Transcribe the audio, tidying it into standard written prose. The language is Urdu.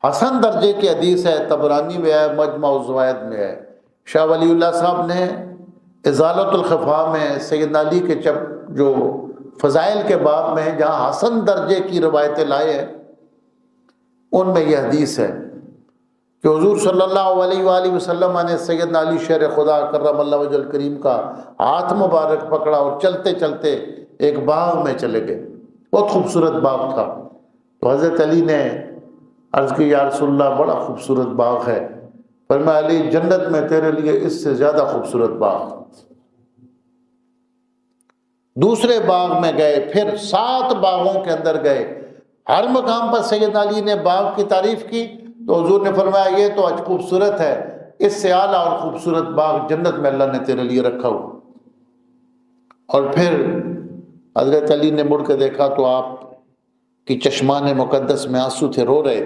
حسن درجے کی حدیث ہے، طبرانی میں ہے، مجمع الزوائد میں ہے۔ شاہ ولی اللہ صاحب نے ازالۃ الخفا میں سیدنا علی کے جو فضائل کے باب میں جہاں حسن درجے کی روایتیں لائے ہیں، ان میں یہ حدیث ہے کہ حضور صلی اللہ علیہ وآلہ وسلم نے سیدنا علی شیر خدا کرم اللہ وجہ الکریم کا ہاتھ مبارک پکڑا اور چلتے چلتے ایک باغ میں چلے گئے، بہت خوبصورت باغ تھا۔ تو حضرت علی نے عرض کی یا رسول اللہ بڑا خوبصورت باغ ہے، فرمایا علی جنت میں تیرے لیے اس سے زیادہ خوبصورت باغ۔ دوسرے باغ میں گئے، پھر 7 باغوں کے اندر گئے، ہر مقام پر سیدنا علی نے باغ کی تعریف کی تو حضور نے فرمایا یہ تو آج خوبصورت ہے، اس سے اعلیٰ اور خوبصورت باغ جنت میں اللہ نے تیرے لیے رکھا ہو۔ اور پھر حضرت علی نے مڑ کے دیکھا تو آپ کی چشمان مقدس میں آنسو تھے، رو رہے تھے۔